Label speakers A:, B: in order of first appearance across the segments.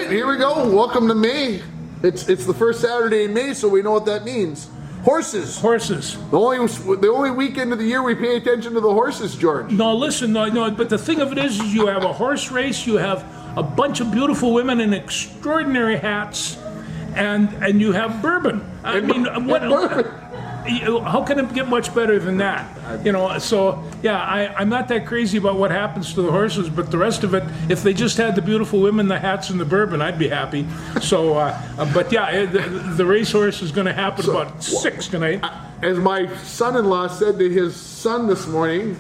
A: right, here we go. Welcome to May. It's the first Saturday in May, so we know what that means. Horses.
B: Horses.
A: The only weekend of the year we pay attention to the horses, George.
B: No, listen, no, but the thing of it is you have a horse race, you have a bunch of beautiful women in extraordinary hats, and you have bourbon. I mean, how can it get much better than that? You know, so yeah, I'm not that crazy about what happens to the horses, but the rest of it, if they just had the beautiful women, the hats, and the bourbon, I'd be happy. So, but yeah, the racehorse is going to happen about 6 tonight.
A: As my son-in-law said to his son this morning,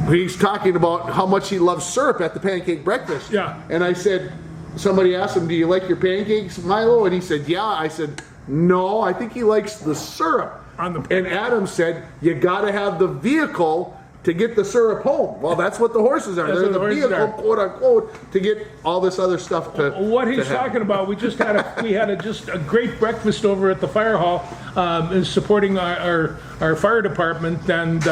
A: he's talking about how much he loves syrup at the pancake breakfast.
B: Yeah.
A: And I said, somebody asked him, do you like your pancakes, Milo? And he said, yeah. I said, no, I think he likes the syrup. And Adam said, you got to have the vehicle to get the syrup home. Well, that's what the horses are. They're the vehicle, quote unquote, to get all this other stuff to.
B: What he's talking about, we had a great breakfast over at the fire hall, supporting our fire department, and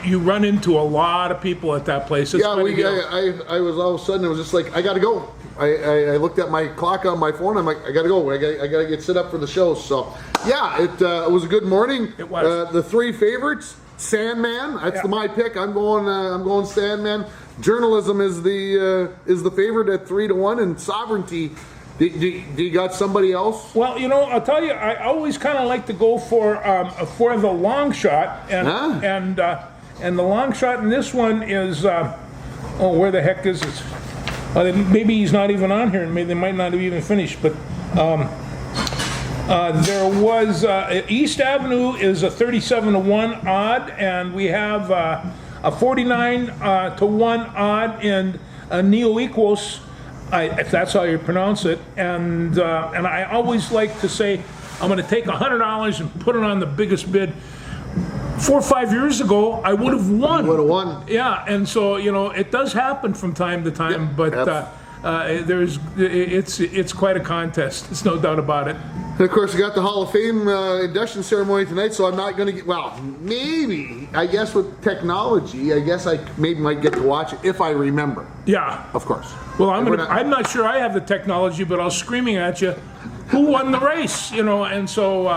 B: you run into a lot of people at that place. It's
A: I was all of a sudden, it was just like, I got to go. I looked at my clock on my phone. I'm like, I gotta go. I gotta get set up for the show. So, yeah, it was a good morning.
B: It was.
A: The 3 favorites: Sandman. That's my pick. I'm going Sandman. Journalism is the favorite at 3-1, and Sovereignty. Do you got somebody else?
B: Well, you know, I'll tell you, I always kind of like to go for the long shot, and the long shot in this one is where the heck is it? Maybe he's not even on here, and maybe they might not have even finished. But there was East Avenue is a 37-1 odd, and we have a 49-1 odd in Neo Equos, if that's how you pronounce it. And I always like to say, I'm going to take $100 and put it on the biggest bid. 4 or 5 years ago, I would have won.
A: Would have won.
B: Yeah, and so, you know, it does happen from time to time, but it's quite a contest. There's no doubt about it.
A: And of course, we got the Hall of Fame induction ceremony tonight, so I'm not going to get, well, maybe, I guess with technology, I guess I maybe might get to watch it if I remember.
B: Yeah.
A: Of course.
B: Well, I'm not sure I have the technology, but I was screaming at you, who won the race, you know, and so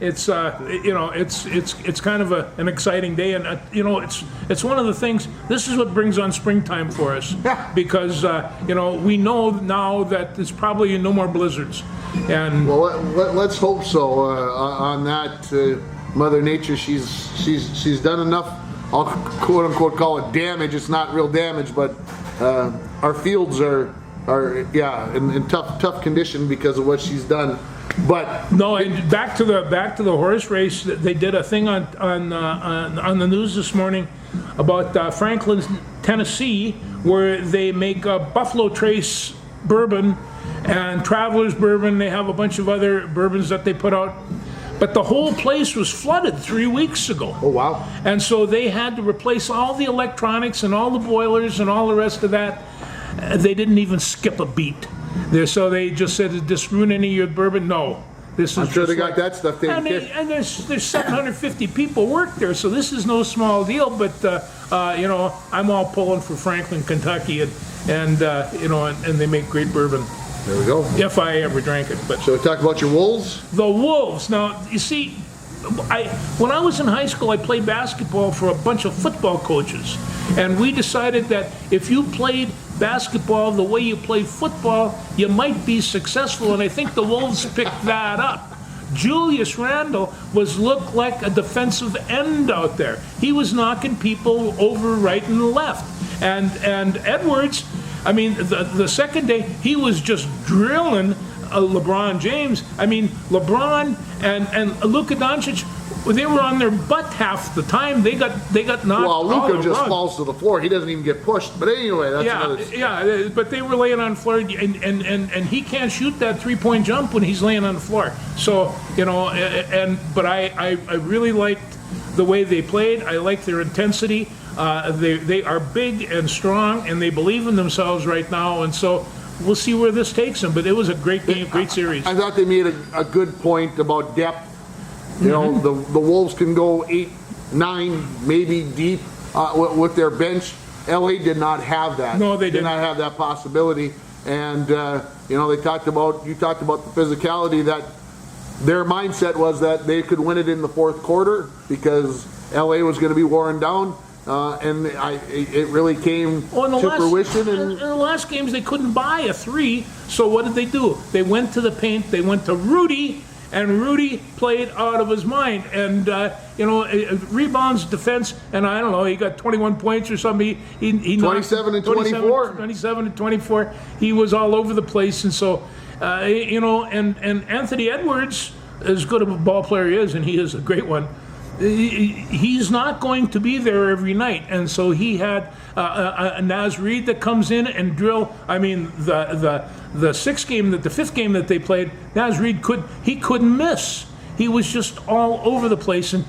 B: it's you know, it's kind of an exciting day, and you know, it's one of the things. This is what brings on springtime for us, because you know, we know now that there's probably no more blizzards, and
A: well, let's hope so. On that, Mother Nature, she's done enough. I'll quote unquote call it damage. It's not real damage, but our fields are in tough condition because of what she's done. But
B: no, and back to the horse race. They did a thing on the news this morning about Franklin, Tennessee, where they make Buffalo Trace bourbon and Traveler's bourbon. They have a bunch of other bourbons that they put out. But the whole place was flooded 3 weeks ago.
A: Oh, wow.
B: And so they had to replace all the electronics and all the boilers and all the rest of that. They didn't even skip a beat. So they just said, did this ruin any of your bourbon? No.
A: I'm sure they got that stuff taken care of.
B: And there's 750 people work there, so this is no small deal. But, you know, I'm all pulling for Franklin, Kentucky, and you know, and they make great bourbon.
A: There we go.
B: If I ever drank it. But
A: so talk about your Wolves?
B: The Wolves. Now, you see, when I was in high school, I played basketball for a bunch of football coaches. And we decided that if you played basketball the way you played football, you might be successful. And I think the Wolves picked that up. Julius Randle looked like a defensive end out there. He was knocking people over right and left. And Edwards, I mean, the second day, he was just drilling LeBron James. I mean, LeBron and Luka Doncic, they were on their butt half the time. They got knocked.
A: Well, Luka just falls to the floor. He doesn't even get pushed. But anyway, that's another.
B: Yeah, but they were laying on the floor, and he can't shoot that 3-point jump when he's laying on the floor. So, you know, but I really liked the way they played. I liked their intensity. They are big and strong, and they believe in themselves right now, and so we'll see where this takes them. But it was a great game, great series.
A: I thought they made a good point about depth. You know, the Wolves can go 8, 9, maybe deep with their bench. LA did not have that.
B: No, they
A: did not have that possibility. And, they talked about the physicality, that their mindset was that they could win it in the fourth quarter because LA was going to be worn down. And it really came to fruition.
B: In the last games, they couldn't buy a 3. So what did they do? They went to the paint. They went to Rudy, and Rudy played out of his mind. And rebounds, defense, and I don't know. He got 21 points or something. He
A: 27 and 24.
B: 27 and 24. He was all over the place, and so and Anthony Edwards, as good of a ball player he is, and he is a great one. He's not going to be there every night, and so he had a Naz Reid that comes in and drill. I mean, the fifth game that they played, Naz Reid couldn't miss. He was just all over the place, and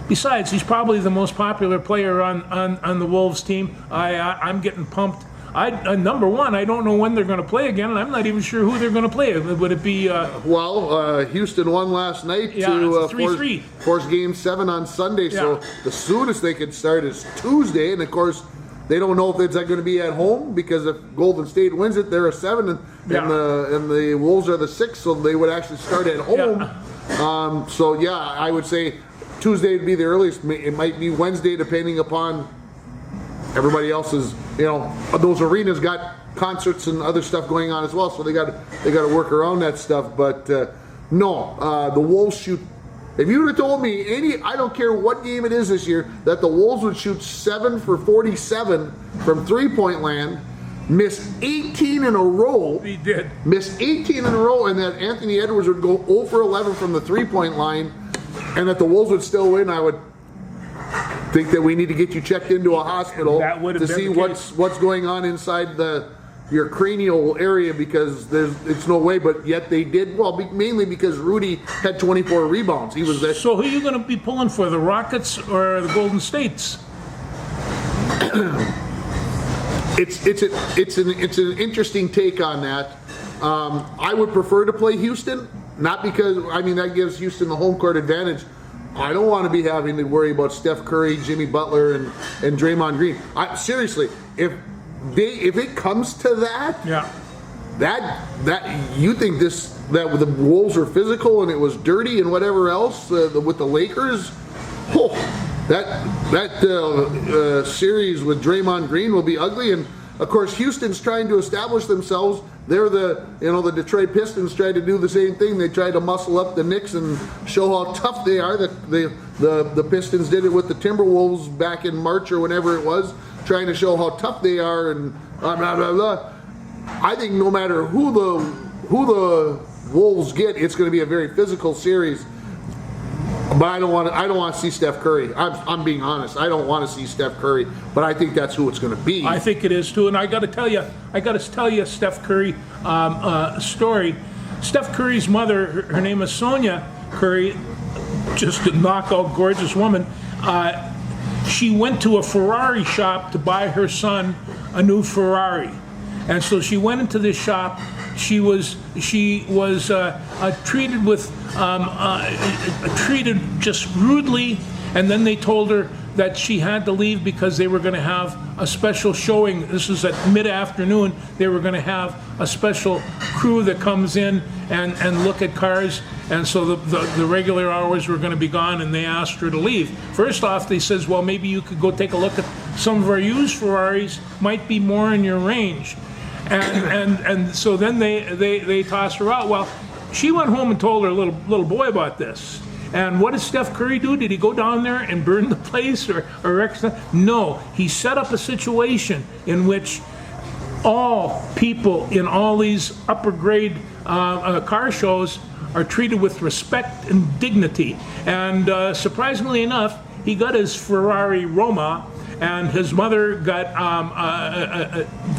B: besides, he's probably the most popular player on the Wolves team. I'm getting pumped. Number one, I don't know when they're going to play again, and I'm not even sure who they're going to play. Would it be?
A: Houston won last night to
B: 3-3.
A: Force Game 7 on Sunday. Yeah. So the soonest they could start is Tuesday, and of course they don't know if it's going to be at home, because if Golden State wins it, they're a 7, and the Wolves are the 6, so they would actually start at home. Yeah. I would say Tuesday would be the earliest. It might be Wednesday, depending upon everybody else's. Those arenas got concerts and other stuff going on as well, so they got to work around that stuff. But the Wolves shoot. If you would have told me I don't care what game it is this year, that the Wolves would shoot 7 for 47 from 3-point land, miss 18 in a row.
B: He did.
A: Miss 18 in a row, and that Anthony Edwards would go 0 for 11 from the 3-point line, and that the Wolves would still win, I would think that we need to get you checked into a hospital to see what's going on inside your cranial area, because it's no way. But yet they did well, mainly because Rudy had 24 rebounds. He was there.
B: So who are you going to be pulling for, the Rockets or the Golden States?
A: It's an interesting take on that. I would prefer to play Houston, not because that gives Houston the home court advantage. I don't want to be having to worry about Steph Curry, Jimmy Butler, and Draymond Green. Seriously, if it comes to that, that you think that the Wolves are physical and it was dirty and whatever else with the Lakers, that series with Draymond Green will be ugly. And of course, Houston's trying to establish themselves. They're the Detroit Pistons tried to do the same thing. They tried to muscle up the Knicks and show how tough they are. The Pistons did it with the Timberwolves back in March or whenever it was, trying to show how tough they are and blah, blah, blah, blah. I think no matter who the Wolves get, it's going to be a very physical series. But I don't want to see Steph Curry. I'm being honest. I don't want to see Steph Curry, but I think that's who it's going to be.
B: I think it is too, and I got to tell you Steph Curry story. Steph Curry's mother, her name is Sonia Curry, just a knockout gorgeous woman. She went to a Ferrari shop to buy her son a new Ferrari, and so she went into this shop. She was treated just rudely, and then they told her that she had to leave because they were going to have a special showing. This was at mid-afternoon. They were going to have a special crew that comes in and look at cars, and so the regular hours were going to be gone, and they asked her to leave. First off, they says, well, maybe you could go take a look at some of our used Ferraris, might be more in your range. And so then they tossed her out. Well, she went home and told her little boy about this. And what did Steph Curry do? Did he go down there and burn the place or wreck stuff? No, he set up a situation in which all people in all these upper grade car shows are treated with respect and dignity. And surprisingly enough, he got his Ferrari Roma, and his mother got,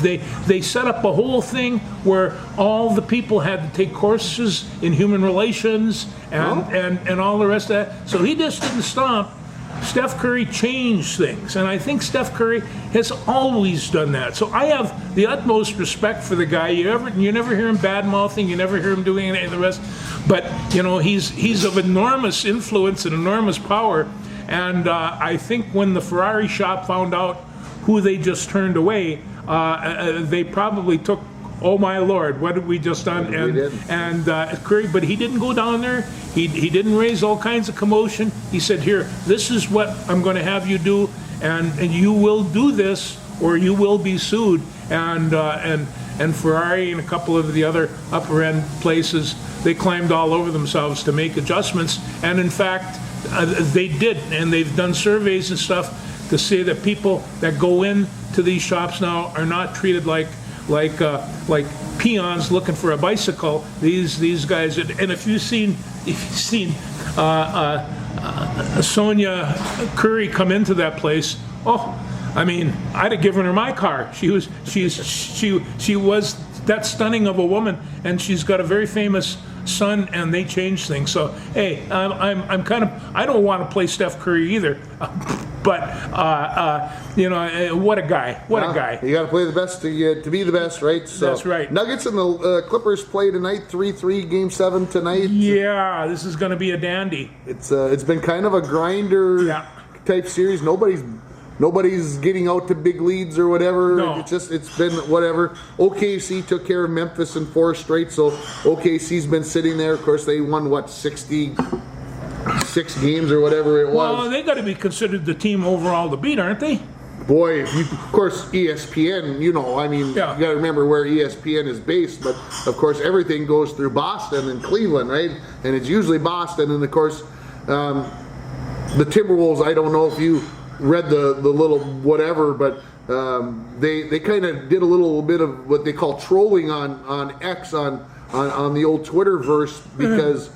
B: they set up a whole thing where all the people had to take courses in human relations and all the rest of that. So he just didn't stop. Steph Curry changed things, and I think Steph Curry has always done that. So I have the utmost respect for the guy. You never hear him bad-mouthing, you never hear him doing any of the rest. But, he's of enormous influence and enormous power. And I think when the Ferrari shop found out who they just turned away, they probably took oh my Lord, what have we just done?
A: We did.
B: And Curry, but he didn't go down there. He didn't raise all kinds of commotion. He said, here, this is what I'm going to have you do, and you will do this or you will be sued. And Ferrari and a couple of the other upper end places, they climbed all over themselves to make adjustments. And in fact, they did, and they've done surveys and stuff to say that people that go in to these shops now are not treated like peons looking for a bicycle. These guys, and if you've seen Sonia Curry come into that place, oh, I mean, I'd have given her my car. She was that stunning of a woman, and she's got a very famous son, and they changed things. So hey, I'm kind of, I don't want to play Steph Curry either, but what a guy, what a guy.
A: You got to play the best to be the best, right? So,
B: that's right.
A: Tynuggets and the Clippers play tonight, 3-3, Game 7 tonight.
B: Yeah, this is going to be a dandy.
A: It's been kind of a grinder type series. Nobody's getting out to big leads or whatever.
B: No.
A: It's been whatever. OKC took care of Memphis in 4 straight, so OKC's been sitting there. Of course, they won 66 games or whatever it was.
B: Well, they got to be considered the team overall to beat, aren't they?
A: Boy, of course, ESPN. You got to remember where ESPN is based, but of course, everything goes through Boston and Cleveland, right? And it's usually Boston, and of course, the Timberwolves. I don't know if you read the little whatever, but they kind of did a little bit of what they call trolling on X on the old Twitterverse, because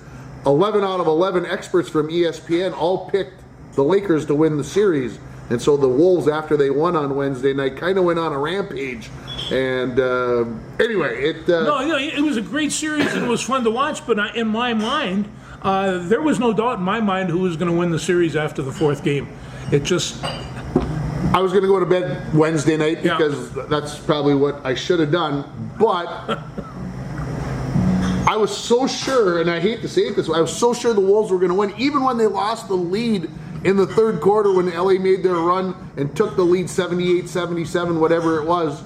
A: 11 out of 11 experts from ESPN all picked the Lakers to win the series, and so the Wolves, after they won on Wednesday night, kind of went on a rampage. And anyway,
B: it was a great series and it was fun to watch, but in my mind, there was no doubt in my mind who was going to win the series after the 4th game. It just...
A: I was going to go to bed Wednesday night because that's probably what I should have done, but I was so sure, and I hate to say it this way, I was so sure the Wolves were going to win, even when they lost the lead in the 3rd quarter when LA made their run and took the lead 78-77, whatever it was.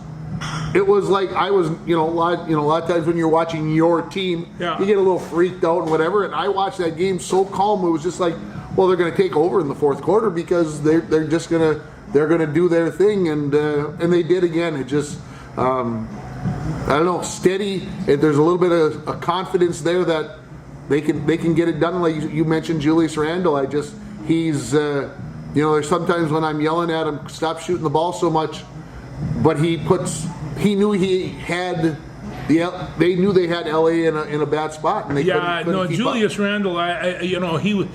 A: It was like I was, a lot of times when you're watching your team, you get a little freaked out and whatever, and I watched that game so calm. It was just like, well, they're going to take over in the 4th quarter because they're going to do their thing, and they did again. It just I don't know, steady. There's a little bit of a confidence there that they can get it done. Like you mentioned, Julius Randle. He's there's sometimes when I'm yelling at him, stop shooting the ball so much, but they knew they had LA in a bad spot, and they couldn't keep
B: Julius
A: up.
B: Randle, the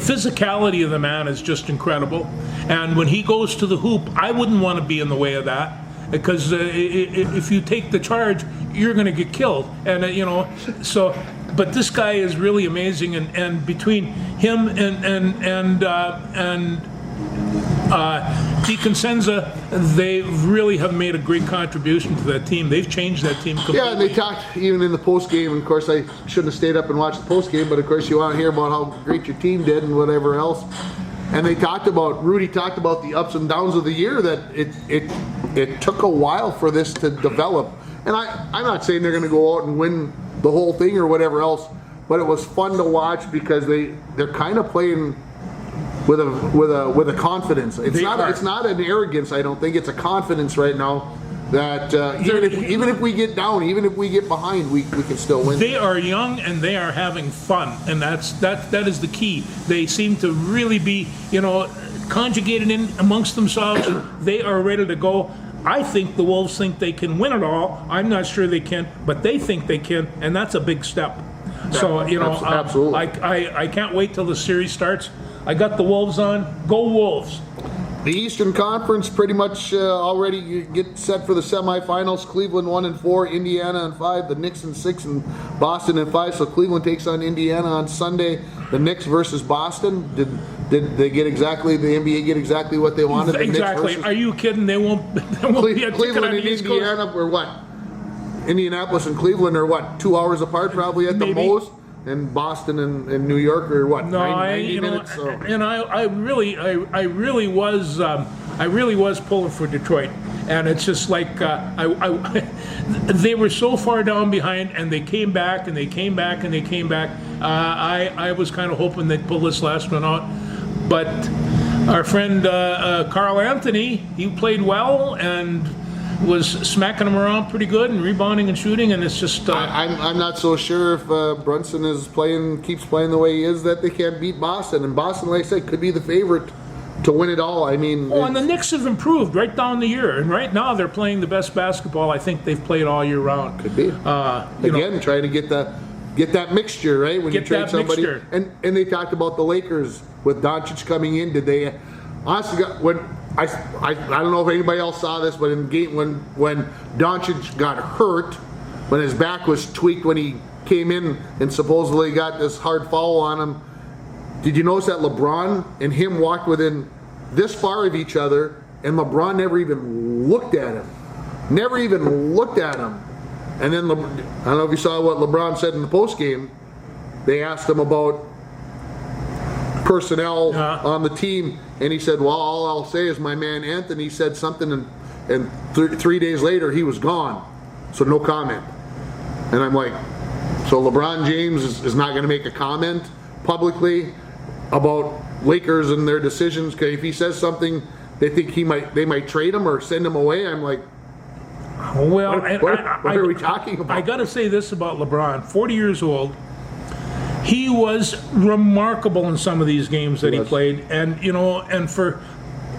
B: physicality of the man is just incredible, and when he goes to the hoop, I wouldn't want to be in the way of that, because if you take the charge, you're going to get killed, and so. But this guy is really amazing, and between him and DiConcenza, they really have made a great contribution to that team. They've changed that team completely.
A: Yeah, and they talked even in the post game. And of course, I shouldn't have stayed up and watched the post game, but of course, you want to hear about how great your team did and whatever else. And Rudy talked about the ups and downs of the year, that it took a while for this to develop. And I'm not saying they're going to go out and win the whole thing or whatever else, but it was fun to watch because they're kind of playing with a confidence. It's not an arrogance. I don't think it's a confidence right now that even if we get down, even if we get behind, we can still win.
B: They are young and they are having fun, and that is the key. They seem to really be conjugated in amongst themselves. They are ready to go. I think the Wolves think they can win it all. I'm not sure they can, but they think they can, and that's a big step. So
A: absolutely.
B: I can't wait till the series starts. I got the Wolves on. Go Wolves!
A: The Eastern Conference pretty much already get set for the semifinals. Cleveland 1-4, Indiana 5, the Knicks 6, and Boston 5. So Cleveland takes on Indiana on Sunday. The Knicks versus Boston. Did the NBA get exactly what they wanted?
B: Exactly. Are you kidding? They won't be a
A: Cleveland
B: on
A: and
B: the East
A: Indiana
B: Coast.
A: or what? Indianapolis and Cleveland are what, 2 hours apart probably at the most? and Boston and New York are what,
B: No,
A: 90 minutes? So.
B: and I really was pulling for Detroit, and it's just like they were so far down behind, and they came back and they came back and they came back. I was kind of hoping they'd pull this last one out, but our friend Carl Anthony, he played well and was smacking them around pretty good and rebounding and shooting, and it's just.
A: I'm not so sure if Brunson keeps playing the way he is, that they can't beat Boston. And Boston, like I said, could be the favorite to win it all. I mean,
B: and the Knicks have improved right down the year, and right now they're playing the best basketball I think they've played all year round.
A: Could be. Trying to get that mixture, right? When you trade somebody,
B: mixture.
A: And they talked about the Lakers with Doncic coming in. Did they honestly when? I don't know if anybody else saw this, but in game when Doncic got hurt, when his back was tweaked when he came in and supposedly got this hard foul on him, did you notice that LeBron and him walked within this far of each other, and LeBron never even looked at him, and then I don't know if you saw what LeBron said in the post game. They asked him about personnel on the team, and he said, well, all I'll say is my man Anthony said something, and 3 days later he was gone, so no comment. And I'm like, so LeBron James is not going to make a comment publicly about Lakers and their decisions, because if he says something they think they might trade him or send him away. I'm like,
B: well,
A: what are we talking about?
B: I got to say this about LeBron, 40 years old. He was remarkable in some of these games that he played, and and for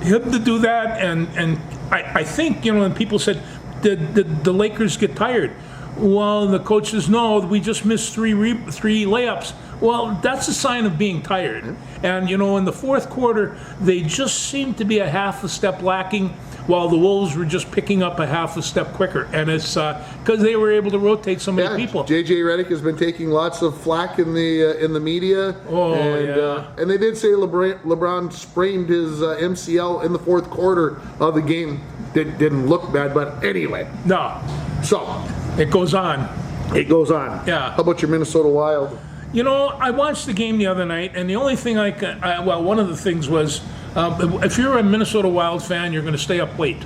B: him to do that, and I think and people said, did the Lakers get tired? Well, the coaches know we just missed three layups. Well, that's a sign of being tired. And in the fourth quarter, they just seemed to be a half a step lacking, while the Wolves were just picking up a half a step quicker. And it's because they were able to rotate so many people.
A: JJ Redick has been taking lots of flack in the media. And they did say LeBron sprained his MCL in the fourth quarter of the game. Didn't look bad, but anyway.
B: No.
A: So
B: it goes on.
A: Yeah. How about your Minnesota Wild?
B: I watched the game the other night, and the only thing one of the things was, if you're a Minnesota Wild fan, you're going to stay up late.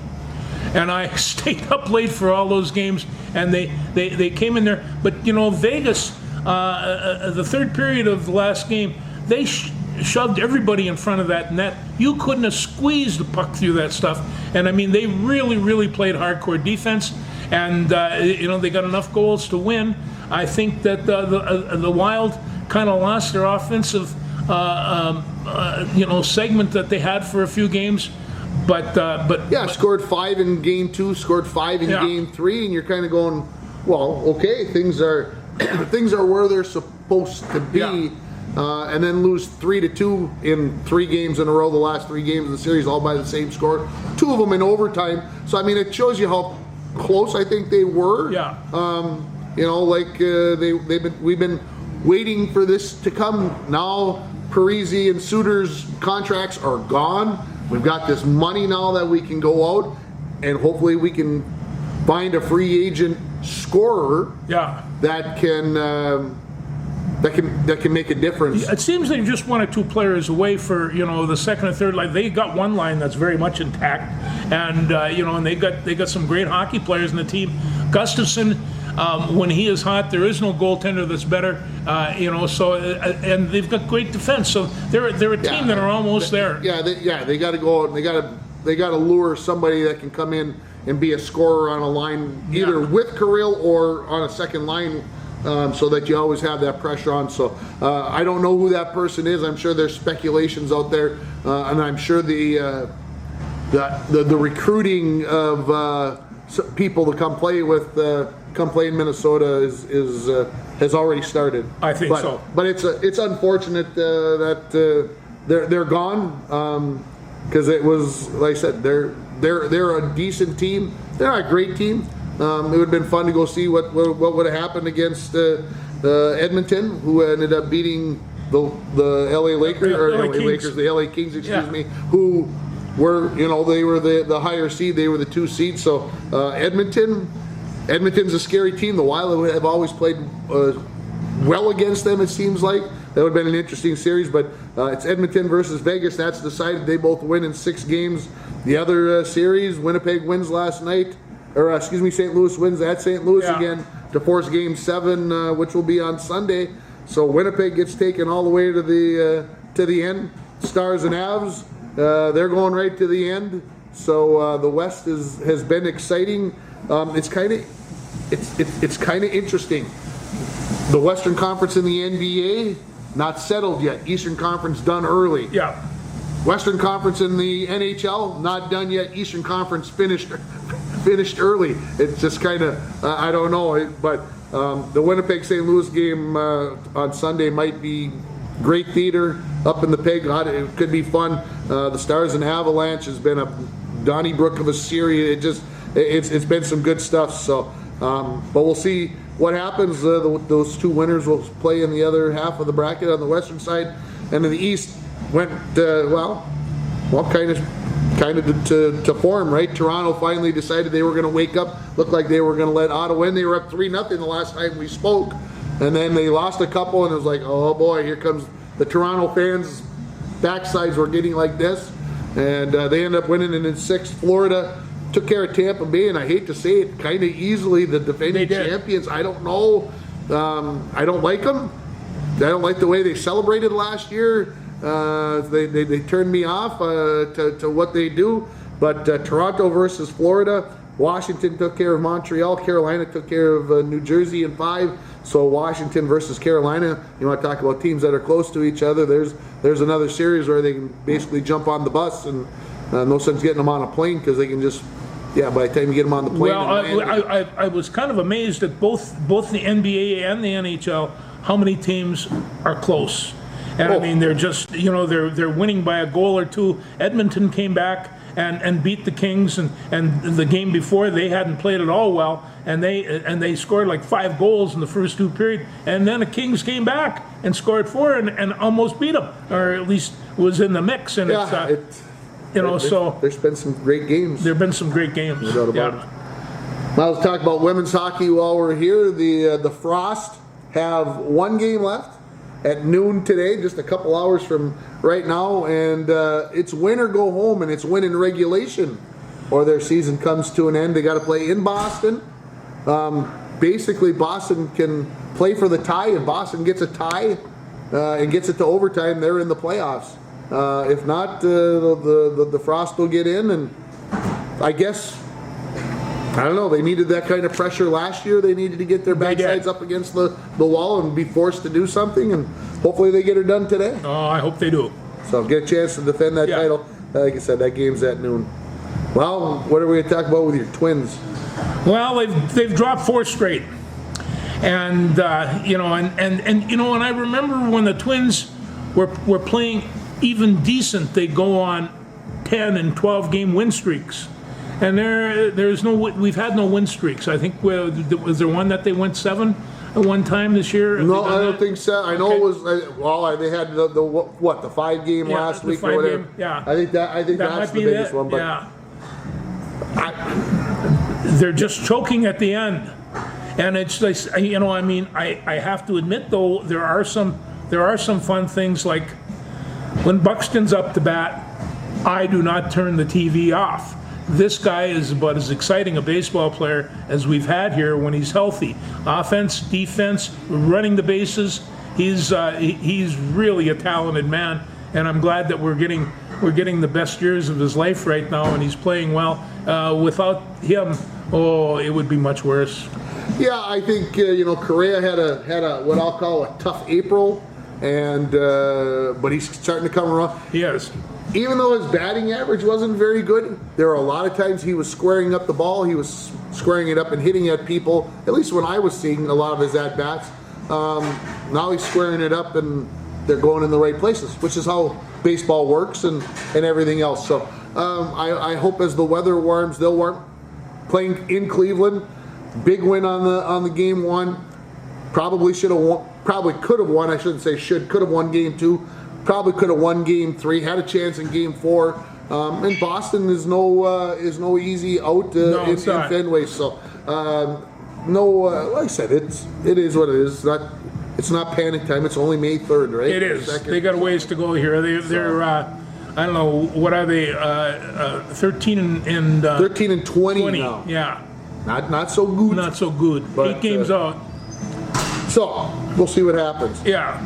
B: And I stayed up late for all those games, and they came in there. But, Vegas, the third period of the last game, they shoved everybody in front of that net. You couldn't have squeezed the puck through that stuff. And, I mean, they really, really played hardcore defense, and, they got enough goals to win. I think that the Wild kind of lost their offensive, segment that they had for a few games, but
A: scored 5 in game 2, scored 5 in game 3, and you're kind of going, well, okay, things are where they're supposed to be, and then lose 3-2 in 3 games in a row, the last 3 games of the series, all by the same score, 2 of them in overtime. So I mean, it shows you how close I think they were. We've been waiting for this to come. Now Parise and Suter's contracts are gone. We've got this money now that we can go out, and hopefully we can find a free agent scorer that can make a difference.
B: It seems they're just 1 or 2 players away for the second and third line. They got one line that's very much intact, and and they got some great hockey players in the team. Gustafsson, when he is hot, there is no goaltender that's better. So and they've got great defense. So they're a team that are almost there.
A: They got to go out. They got to lure somebody that can come in and be a scorer on a line, either with Kirill or on a second line. So that you always have that pressure on. So I don't know who that person is. I'm sure there's speculations out there, and I'm sure the recruiting of people to come play in Minnesota has already started.
B: I think so.
A: But it's unfortunate that they're gone, because it was, like I said, they're a decent team. They're not a great team. It would have been fun to go see what would have happened against Edmonton, who ended up beating the LA Lakers, the LA Kings, excuse me, who were, they were the higher seed, they were the 2 seed. So Edmonton's a scary team. The Wild have always played well against them, it seems like. That would have been an interesting series, but it's Edmonton versus Vegas. That's decided. They both win in 6 games. The other series, Winnipeg wins last night, or St. Louis wins at St. Louis again to force Game 7, which will be on Sunday. So Winnipeg gets taken all the way to the end. Stars and Avs, they're going right to the end. So the West has been exciting. It's kind of interesting. The Western Conference in the NBA, not settled yet. Eastern Conference done early.
B: Yeah.
A: Western Conference in the NHL, not done yet. Eastern Conference finished early. It's just kind of, I don't know. But the Winnipeg-St. Louis game on Sunday might be great theater up in the Peg. It could be fun. The Stars and Avalanche has been a Donnybrook of a series. It's been some good stuff. So, but we'll see what happens. Those 2 winners will play in the other half of the bracket on the western side, and in the east went kind of to form, right? Toronto finally decided they were going to wake up. Looked like they were going to let Ottawa in. They were up 3-0 the last time we spoke, and then they lost a couple, and it was like, oh boy, here comes the Toronto fans. Backsides were getting like this, and they ended up winning it in 6. Florida took care of Tampa Bay, and I hate to say it, kind of easily. The defending champions, I don't know. I don't like them. I don't like the way they celebrated last year. They turned me off to what they do. But Toronto versus Florida, Washington took care of Montreal. Carolina took care of New Jersey in 5. So Washington versus Carolina, you want to talk about teams that are close to each other. There's another series where they can basically jump on the bus, and no sense getting them on a plane because they can just, by the time you get them on the plane.
B: Well, I was kind of amazed at both the NBA and the NHL, how many teams are close. And I mean, they're just, they're winning by a goal or 2. Edmonton came back and beat the Kings, and the game before they hadn't played at all well, and they scored like 5 goals in the first 2 periods, and then the Kings came back and scored 4 and almost beat them, or at least was in the mix. And
A: there's been some great games.
B: There've been some great games.
A: No doubt about it. Now let's talk about women's hockey while we're here. The Frost have 1 game left at noon today, just a couple hours from right now, and it's win or go home, and it's win in regulation, or their season comes to an end. They got to play in Boston. Basically, Boston can play for the tie. If Boston gets a tie and gets it to overtime, they're in the playoffs. If not, the Frost will get in, and I guess, I don't know, they needed that kind of pressure last year. They needed to get their backsides up against the wall and be forced to do something, and hopefully they get it done today.
B: Oh, I hope they do.
A: So get a chance to defend that title. Like I said, that game's at noon. Well, what are we going to talk about with your Twins?
B: Well, they've dropped 4 straight. And, and I remember when the Twins were playing even decent, they go on 10 and 12 game win streaks. And we've had no win streaks. I think, was there one that they went 7 at one time this year?
A: No, I don't think so. I know it was, they had the 5 game last week or whatever. I think that's the biggest one. But
B: they're just choking at the end. And it's like, I have to admit though, there are some fun things, like when Buxton's up to bat, I do not turn the TV off. This guy is about as exciting a baseball player as we've had here when he's healthy. Offense, defense, running the bases. He's really a talented man, and I'm glad that we're getting the best years of his life right now, and he's playing well. Without him, it would be much worse.
A: Yeah, I think Correa had a what I'll call a tough April, and but he's starting to come around.
B: Yes.
A: Even though his batting average wasn't very good, there were a lot of times he was squaring up the ball. He was squaring it up and hitting at people, at least when I was seeing a lot of his at-bats. Now he's squaring it up and they're going in the right places, which is how baseball works and everything else. So I hope as the weather warms, they'll warm. Playing in Cleveland, big win on the game 1. Probably could have won. I shouldn't say should. Could have won game 2. Probably could have won game 3. Had a chance in game 4. And Boston is no easy out in Fenway. So like I said, it is what it is. it's not panic time. It's only May 3rd, right?
B: It is.
A: Second.
B: They got a ways to go here. They're I don't know, what are they, 13 and
A: 13 and 20 now.
B: Yeah,
A: Not so good.
B: not so good.
A: But,
B: 8 games out.
A: So we'll see what happens.
B: Yeah.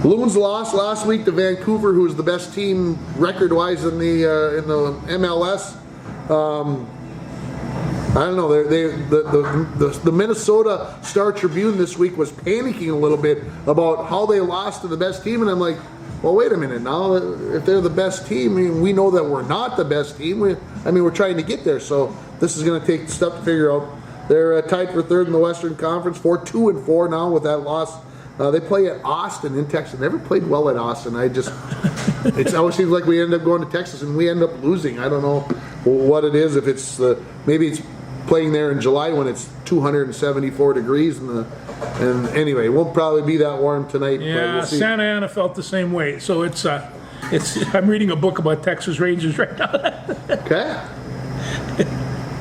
A: Loons lost last week to Vancouver, who is the best team record-wise in the MLS. I don't know. The Minnesota Star Tribune this week was panicking a little bit about how they lost to the best team, and I'm like, well, wait a minute. Now, if they're the best team, I mean, we know that we're not the best team. We're trying to get there, so this is going to take stuff to figure out. They're tied for third in the Western Conference, 2-4 now with that loss. They play at Austin in Texas. Never played well at Austin. It always seems like we end up going to Texas and we end up losing. I don't know what it is. If it's maybe it's playing there in July when it's 274 degrees and anyway, it won't probably be that warm tonight.
B: Yeah,
A: we'll see.
B: Santa Ana felt the same way. So it's I'm reading a book about Texas Rangers right now.
A: Okay.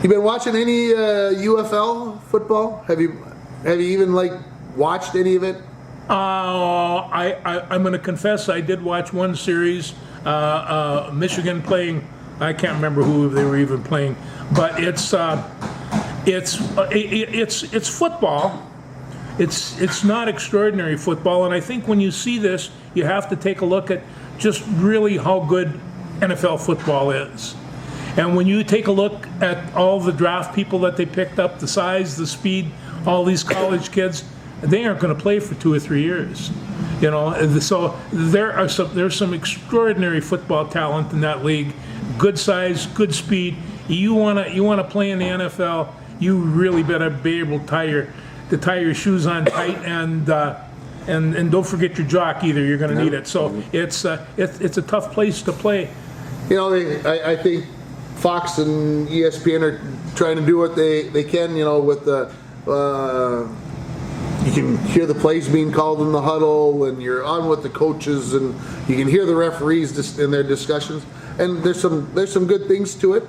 A: You been watching any UFL football? Have you even watched any of it?
B: I'm going to confess I did watch one series, Michigan playing. I can't remember who they were even playing, but it's football. It's not extraordinary football, and I think when you see this, you have to take a look at just really how good NFL football is. And when you take a look at all the draft people that they picked up, the size, the speed, all these college kids, they aren't going to play for 2 or 3 years. So there's some extraordinary football talent in that league. Good size, good speed. You want to play in the NFL, you really better be able to tie your shoes on tight and don't forget your jock either. You're going to need it. So it's a tough place to play.
A: I think Fox and ESPN are trying to do what they can. With the you can hear the plays being called in the huddle, and you're on with the coaches, and you can hear the referees in their discussions. And there's some good things to it.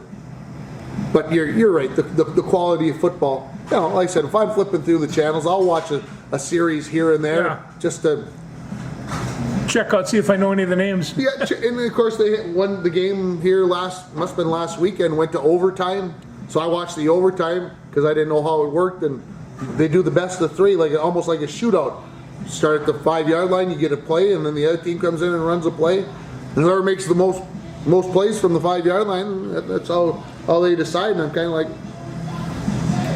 A: But you're right. The quality of football. Like I said, if I'm flipping through the channels, I'll watch a series here and there just to
B: check out, see if I know any of the names.
A: Yeah, and of course they won the game here must have been last weekend. Went to overtime, so I watched the overtime because I didn't know how it worked. And they do the best of 3, almost like a shootout. Start at the 5-yard line, you get a play, and then the other team comes in and runs a play. And whoever makes the most plays from the 5-yard line, that's how they decide. And I'm kind of like,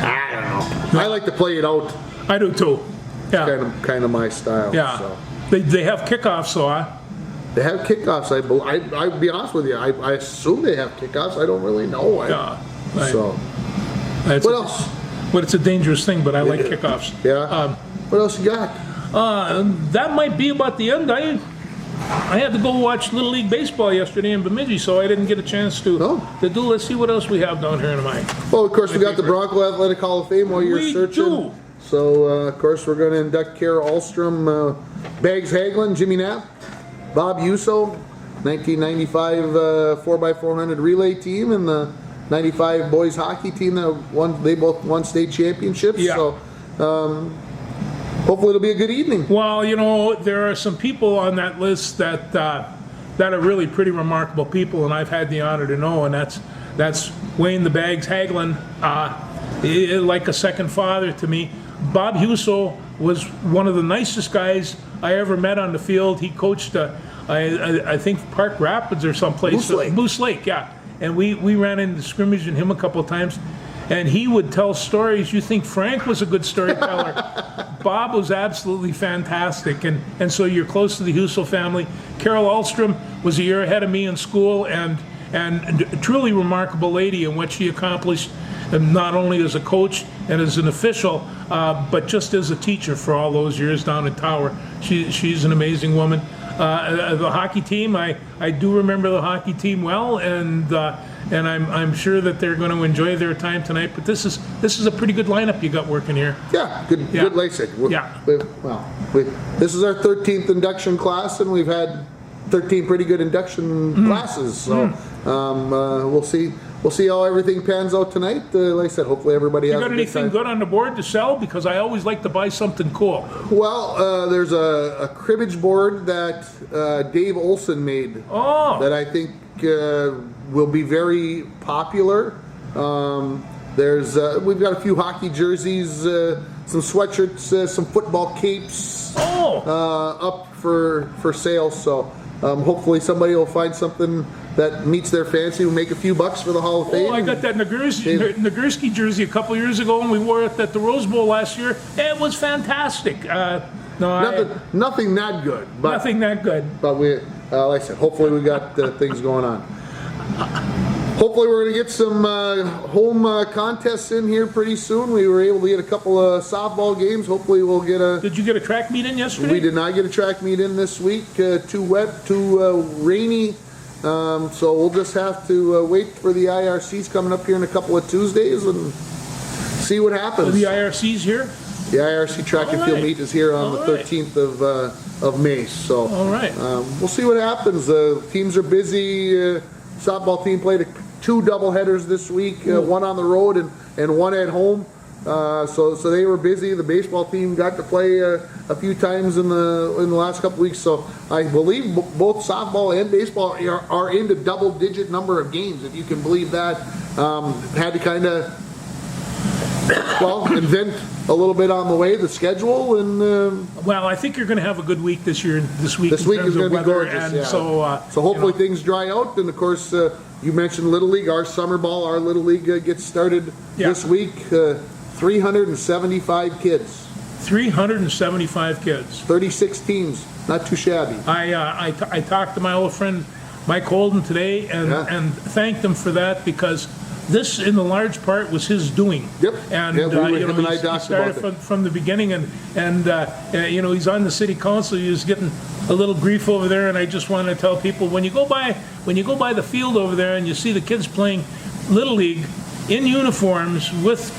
A: I don't know. I like to play it out.
B: I do too. Yeah.
A: Kind of my style.
B: Yeah.
A: So.
B: They have kickoffs, so
A: They have kickoffs. I'll be honest with you. I assume they have kickoffs. I don't really know. So. What else?
B: But it's a dangerous thing, but I like kickoffs.
A: Yeah. What else you got?
B: That might be about the end. I had to go watch Little League Baseball yesterday in Bemidji, so I didn't get a chance to do. Let's see what else we have down here in my.
A: Well, of course, we got the Bronco Athletic Hall of Fame while you're searching.
B: Do.
A: So, of course, we're going to induct Kara Ahlstrom, Bags Hagelin, Jimmy Knapp, Bob Yuso, 1995 4x400 relay team, and the 95 boys hockey team they both won state championships.
B: Yeah.
A: So hopefully it'll be a good evening.
B: Well, there are some people on that list that are really pretty remarkable people, and I've had the honor to know, and that's Wayne the Bags Hagelin, like a second father to me. Bob Huso was one of the nicest guys I ever met on the field. He coached, I think, Park Rapids or someplace. Moose Lake, yeah. And we ran into scrimmage and him a couple of times, and he would tell stories. You think Frank was a good storyteller. Bob was absolutely fantastic, and so you're close to the Huso family. Carol Ahlstrom was a year ahead of me in school, and a truly remarkable lady in what she accomplished, not only as a coach and as an official, but just as a teacher for all those years down at Tower. She's an amazing woman. The hockey team, I do remember the hockey team well, and I'm sure that they're going to enjoy their time tonight. But this is a pretty good lineup you got working here.
A: Yeah, good LASIK. This is our 13th induction class, and we've had 13 pretty good induction classes. So we'll see we'll see how everything pans out tonight. Like I said, hopefully everybody has
B: You
A: a
B: got
A: good
B: anything
A: time.
B: good on the board to sell? Because I always like to buy something cool.
A: Well, there's a cribbage board that Dave Olson made that I think will be very popular. We've got a few hockey jerseys, some sweatshirts, some football capes up for sale. So hopefully somebody will find something that meets their fancy. We'll make a few bucks for the Hall of Fame.
B: I got that Nagurski jersey a couple years ago, and we wore it at the Rose Bowl last year. It was fantastic.
A: Nothing that good. But,
B: Nothing that good.
A: But we, like I said, hopefully we got things going on. Hopefully we're going to get some home contests in here pretty soon. We were able to get a couple of softball games. Hopefully we'll get a...
B: Did you get a track meet in yesterday?
A: We did not get a track meet in this week. Too wet, too rainy. So we'll just have to wait for the IRCs coming up here in a couple of Tuesdays and see what happens.
B: Are the IRCs here?
A: The IRC track and field meet is here on the 13th of May. So we'll see what happens. Teams are busy. Softball team played 2 doubleheaders this week, one on the road and one at home. So they were busy. The baseball team got to play a few times in the last couple weeks. So I believe both softball and baseball are into double-digit number of games, if you can believe that. Had to kind of invent a little bit on the way, the schedule, and
B: well, I think you're going to have a good week this year. This week
A: is going to be gorgeous.
B: And
A: yeah.
B: so
A: hopefully things dry out, and of course you mentioned Little League. Our summer ball, our Little League gets started this week. 375 kids.
B: 375 kids.
A: 36 teams. Not too shabby.
B: I talked to my old friend Mike Holden today and thanked him for that, because this, in the large part, was his doing.
A: Yep.
B: And
A: him and I
B: he
A: talked
B: started
A: about it.
B: from the beginning, and he's on the city council. He was getting a little grief over there, and I just want to tell people, when you go by the field over there and you see the kids playing Little League in uniforms with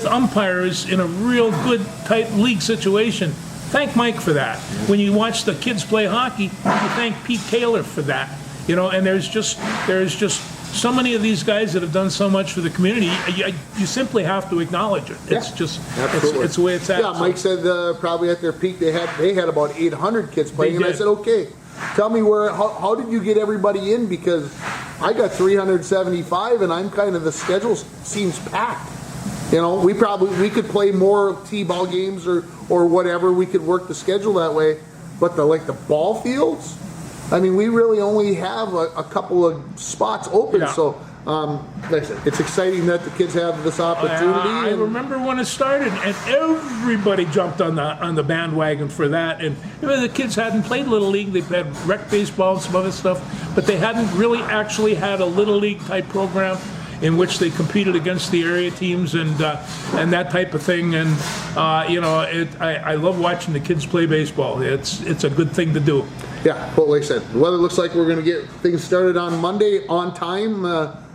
B: umpires in a real good tight league situation, thank Mike for that. When you watch the kids play hockey, you thank Pete Taylor for that. And there's just so many of these guys that have done so much for the community. You simply have to acknowledge it. It's just it's the way it's at.
A: Yeah, Mike said probably at their peak they had about 800 kids playing, and I said, okay, tell me how did you get everybody in, because I got 375 and I'm kind of, the schedule seems packed. We could play more T-ball games or whatever. We could work the schedule that way, but the ball fields, I mean, we really only have a couple of spots open. Yeah. So like I said, it's exciting that the kids have this opportunity.
B: I remember when it started, and everybody jumped on the bandwagon for that. And the kids hadn't played Little League; they've had rec baseball and some other stuff, but they hadn't really actually had a Little League type program in which they competed against the area teams and that type of thing. And I love watching the kids play baseball. It's a good thing to do.
A: Yeah, but like I said, the weather looks like we're going to get things started on Monday on time.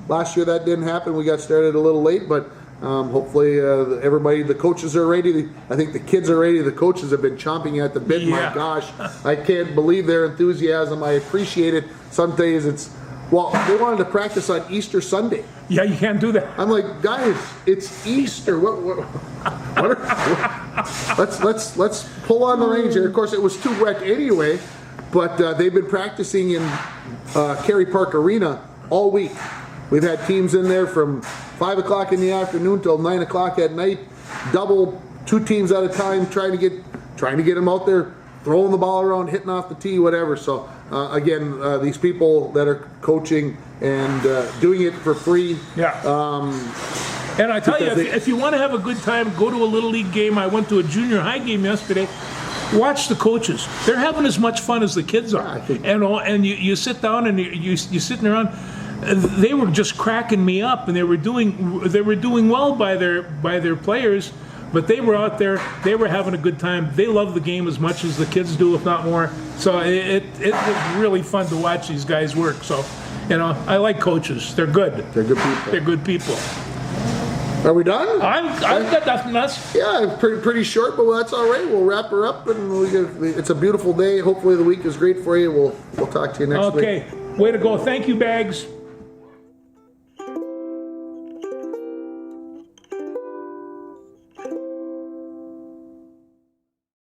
A: Last year that didn't happen. We got started a little late, but hopefully everybody, the coaches are ready. I think the kids are ready. The coaches have been chomping at the bit. Yeah. My gosh, I can't believe their enthusiasm. I appreciate it. Some days they wanted to practice on Easter Sunday.
B: Yeah, you can't do that.
A: I'm like, guys, it's Easter. Let's pull on the range here. Of course, it was too wet anyway. But they've been practicing in Kerry Park Arena all week. We've had teams in there from 5 o'clock in the afternoon till 9 o'clock at night, double 2 teams at a time, trying to get them out there, throwing the ball around, hitting off the tee, whatever. So again, these people that are coaching and doing it for free.
B: Yeah. And I tell you, if you want to have a good time, go to a Little League game. I went to a junior high game yesterday. Watch the coaches. They're having as much fun as the kids are. And you sit down and you're sitting around. They were just cracking me up, and they were doing well by their players, but they were out there. They were having a good time. They love the game as much as the kids do, if not more. So it was really fun to watch these guys work. So I like coaches. They're good.
A: They're good people.
B: They're good people.
A: Are we done?
B: I've got nothing else.
A: Yeah, pretty short, but that's all right. We'll wrap her up, and it's a beautiful day. Hopefully the week is great for you. We'll talk to you next week.
B: Okay, way to go. Thank you, Bags.